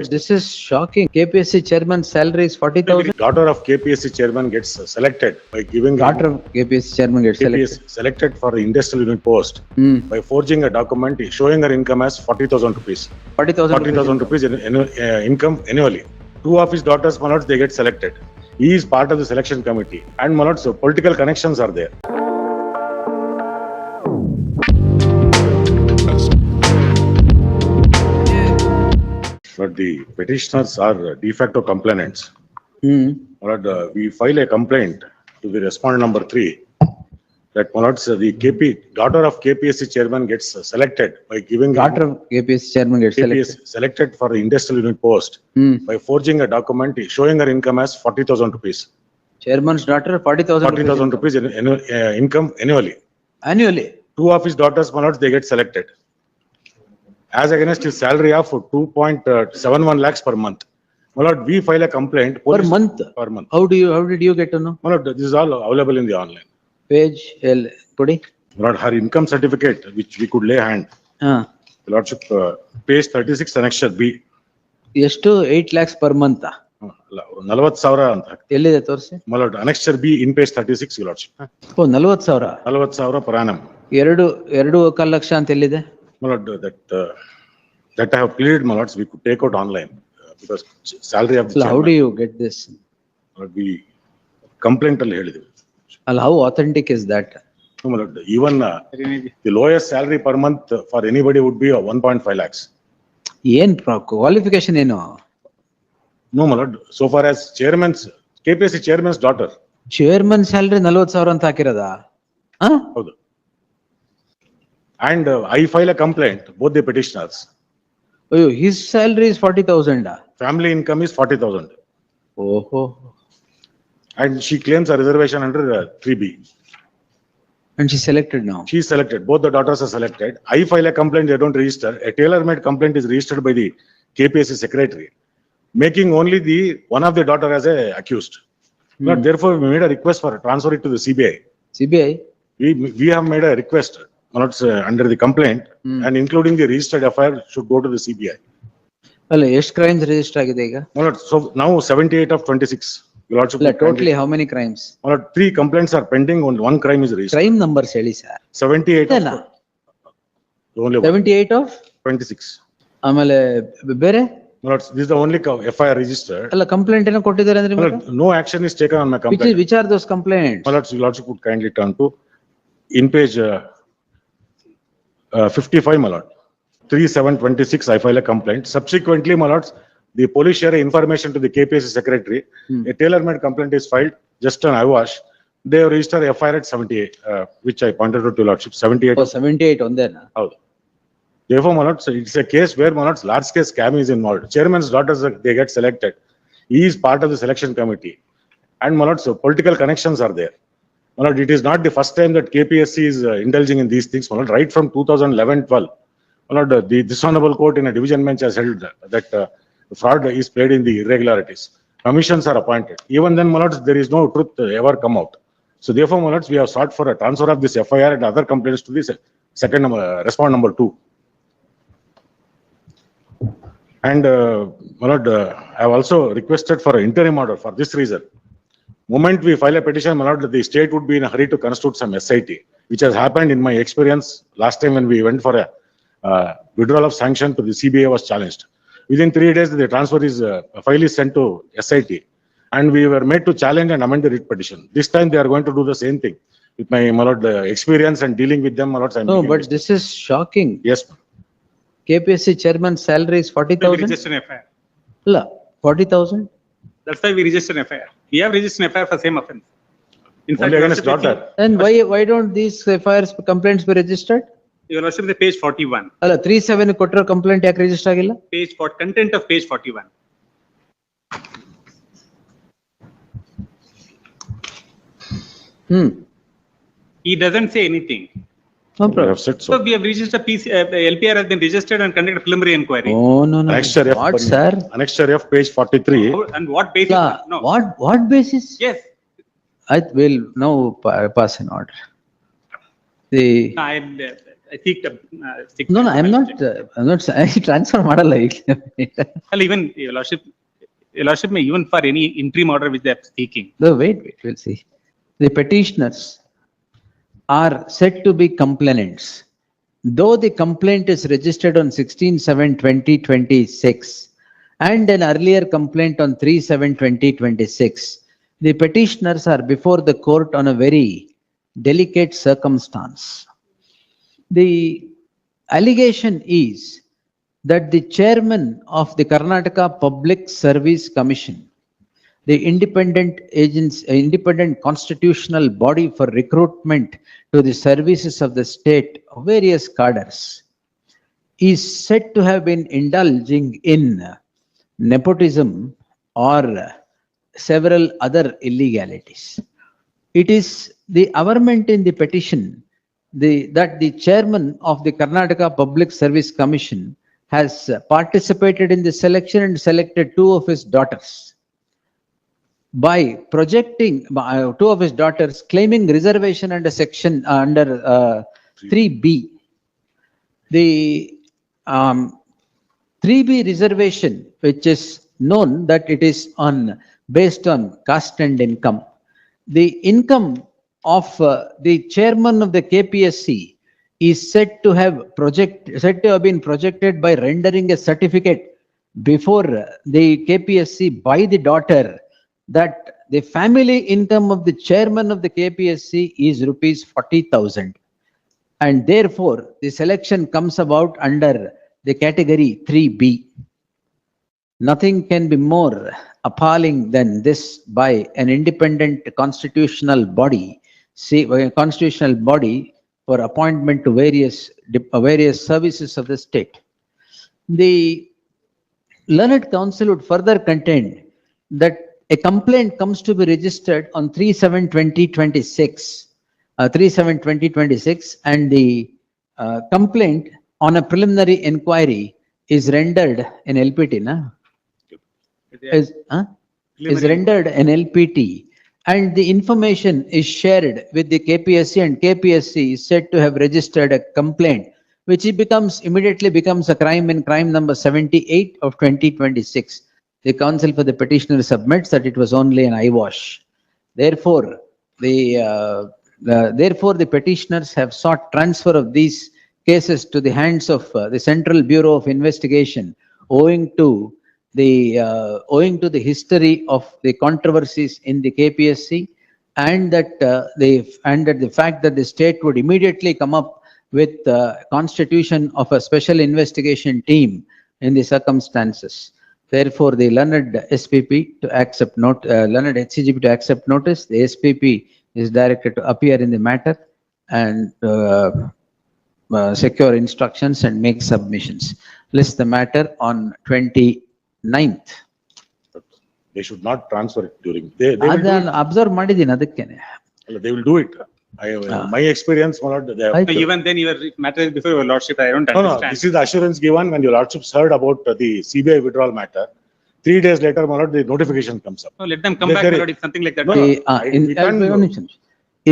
This is shocking. KPSC Chairman salary is 40,000. Daughter of KPSC Chairman gets selected by giving Daughter of KPSC Chairman gets selected. selected for the industrial unit post by forging a document showing her income as 40,000 rupees. 40,000 rupees income annually. Two of his daughters, my lords, they get selected. He is part of the selection committee, and my lords, political connections are there. But the petitioners are de facto complainants. But, we file a complaint to the respondent number 3 that my lords, the daughter of KPSC Chairman gets selected by giving Daughter of KPSC Chairman gets selected. selected for the industrial unit post by forging a document showing her income as 40,000 rupees. Chairman's daughter 40,000 rupees income annually. Annually. Two of his daughters, my lords, they get selected. As against his salary of 2.71 lakhs per month. My lord, we file a complaint. Per month? Per month. How did you get to know? My lord, this is all available in the online. Page L. Pudi? My lord, her income certificate, which we could lay hand. The lordship, page 36, annexure B. ಎಷ್ಟು 8 lakhs per month? 40,000 ಅಂತ. ಎಲ್ಲಿದೆ ತೋರಿಸಿ? My lord, annexure B in page 36, your lordship. O 40,000. 40,000 per annum. 2.25 lakh ಅಂತ ಎಲ್ಲಿದೆ? My lord, that I have pleaded, my lords, we could take out online because salary of the chairman. How do you get this? We complaint ಅಲ್ಲಿ ಹೇಳಿದ್ವಿ. How authentic is that? No, my lord, even the lowest salary per month for anybody would be 1.5 lakhs. ಏನ್ qualification ಏನು? No, my lord, so far as KPSC chairman's daughter. Chairman salary 40,000 ಅಂತ ಹಾಕಿರೋದಾ? ಹೌದು. And I file a complaint, both the petitioners. Oh, his salary is 40,000. Family income is 40,000. Oh. And she claims a reservation under 3B. And she's selected now. She is selected. Both the daughters are selected. I file a complaint, they don't register. A tailor-made complaint is registered by the KPSC secretary, making only one of the daughter as a accused. But therefore, we made a request for transfer it to the CBI. CBI? We have made a request. Under the complaint and including the registered FIR should go to the CBI. Well, ಎಷ್ಟು crimes register ಆಗಿದೆ ಈಗ? So now 78 of 26. Totally how many crimes? 3 complaints are pending, only 1 crime is registered. Crime numbers ಹೇಳಿ sir. 78 only 78 of 26. ಆಮೇಲೆ ಬೇರೆ? This is the only FIR registered. ಅಲ್ಲ complaint ಏನೋ ಕೊಟ್ಟಿದ್ದಾರೆ ಅಂದ್ರೆ no action is taken on my complaint. Which are those complaints? Lordship would kindly turn to in page 55, my lord. 3726, I file a complaint. Subsequently, my lords, the police share information to the KPSC secretary. A tailor-made complaint is filed just on eyewash. They have registered FIR at 78, which I pointed out to lordship. 78. Oh, 78 on there. Therefore, my lords, it's a case where, my lords, large-scale scam is involved. Chairman's daughters, they get selected. He is part of the selection committee. And, my lords, political connections are there. My lord, it is not the first time that KPSC is indulging in these things. My lord, right from 2011-12, my lord, this honorable court in a division bench has held that fraud is played in the irregularities. Commissions are appointed. Even then, my lords, there is no truth ever come out. So therefore, my lords, we have sought for a transfer of this FIR and other complaints to the second respondent number 2. And my lord, I have also requested for an interim order for this reason. Moment we file a petition, my lord, the state would be in a hurry to constitute some SIT, which has happened in my experience last time when we went for a withdrawal of sanction to the CBI was challenged. Within 3 days, the transfer is file is sent to SIT, and we were made to challenge and amend the writ petition. This time they are going to do the same thing. With my lord, experience and dealing with them, my lords, no, but this is shocking. Yes. KPSC chairman salary is 40,000. We register an FIR. 40,000. That's why we register an FIR. We have registered an FIR for same offense. In fact, Only against daughter. And why don't these FIRs complaints be registered? Your worship, the page 41. ಅಲ್ಲ 37 ಕೊಟ್ಟಿರೋ complaint ಯಾಕೆ register ಆಗಿಲ್ಲ? Page for content of page 41. He doesn't say anything. No I problem. have said so. So we have registered LPR has been registered and conducted a preliminary inquiry. Oh no. Annexure F, What sir? Annexure F, page 43. And what basis? No. What basis? Yes. I will now pass an order. No, no, I'm not, transfer ಮಾಡಲ್ಲ ಈಗ. Well, even your lordship may even for any interim order which they are seeking. No, wait, we'll see. The petitioners are said to be complainants. Though the complaint is registered on 16/7/2026 and an earlier complaint on 3/7/2026, the petitioners are before the court on a very delicate circumstance. The allegation is that the chairman of the Karnataka Public Service Commission, the independent constitutional body for recruitment to the services of the state of various cadres, is said to have been indulging in nepotism or several other illegalities. It is the averment in the petition that the chairman of the Karnataka Public Service Commission has participated in the selection and selected two of his daughters. By projecting two of his daughters claiming reservation under section under 3B. The 3B reservation, which is known that it is based on caste and income. The income of the chairman of the KPSC is said to have been projected by rendering a certificate before the KPSC by the daughter that the family income of the chairman of the KPSC is rupees 40,000, and therefore the selection comes about under the category 3B. Nothing can be more appalling than this by an independent constitutional body for appointment to various services of the state. The learned counsel would further contend that a complaint comes to be registered on 3/7/2026, and the complaint on a preliminary inquiry is rendered in LPT, is rendered in LPT, and the information is shared with the KPSC, and KPSC is said to have registered a complaint, which immediately becomes a crime in crime number 78 of 2026. The counsel for the petitioner submits that it was only an eyewash. Therefore, the petitioners have sought transfer of these cases to the hands of the Central Bureau of Investigation, owing to the history of the controversies in the KPSC, and that the fact that the state would immediately come up with constitution of a special investigation team in the circumstances. Therefore, the learned SPP to accept learned HCGP to accept notice. The SPP is directed to appear in the matter and secure instructions and make submissions. List the matter on 29th. They should not transfer it during. They will do it. Observe ಮಾಡಿದೀನಿ ಅದಕ್ಕೇನೆ. They will do it. My experience, my lord, they have. Even then, your matter is before your lordship. I don't No, understand. this is the assurance given when your lordships heard about the CBI withdrawal matter. 3 days later, my lord, the notification comes up. No, let them come back, my lord, if something like that. No,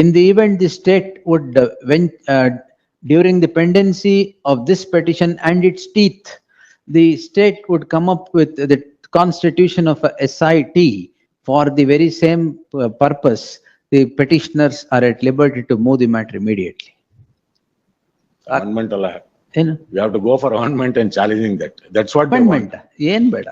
In the event the state would, during the pendency of this petition and its teeth, the state would come up with the constitution of a SIT for the very same purpose. The petitioners are at liberty to move the matter immediately. Amendment alla. We have to go for amendment and challenging that. That's what they want. ಏನ್ ಬೇಡ.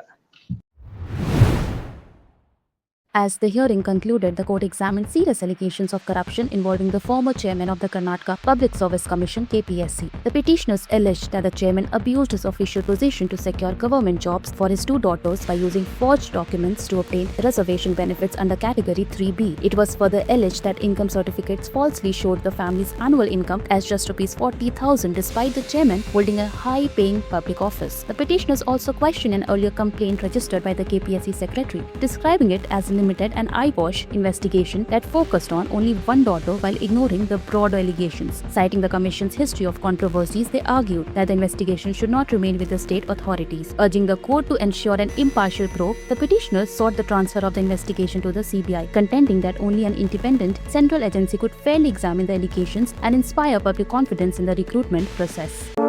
As the hearing concluded, the court examined serious allegations of corruption involving the former chairman of the Karnataka Public Service Commission (KPSC). The petitioners alleged that the chairman abused his official position to secure government jobs for his two daughters by using forged documents to obtain reservation benefits under Category 3B. It was further alleged that income certificates falsely showed the family's annual income as just rupees 40,000, despite the chairman holding a high-paying public office. The petitioners also questioned an earlier complaint registered by the KPSC secretary, describing it as an limited an eyewash investigation that focused on only one daughter while ignoring the broader allegations. Citing the Commission's history of controversies, they argued that the investigation should not remain with the state authorities. Urging the court to ensure an impartial probe, the petitioners sought the transfer of the investigation to the CBI, contending that only an independent central agency could fairly examine the allegations and inspire public confidence in the recruitment process.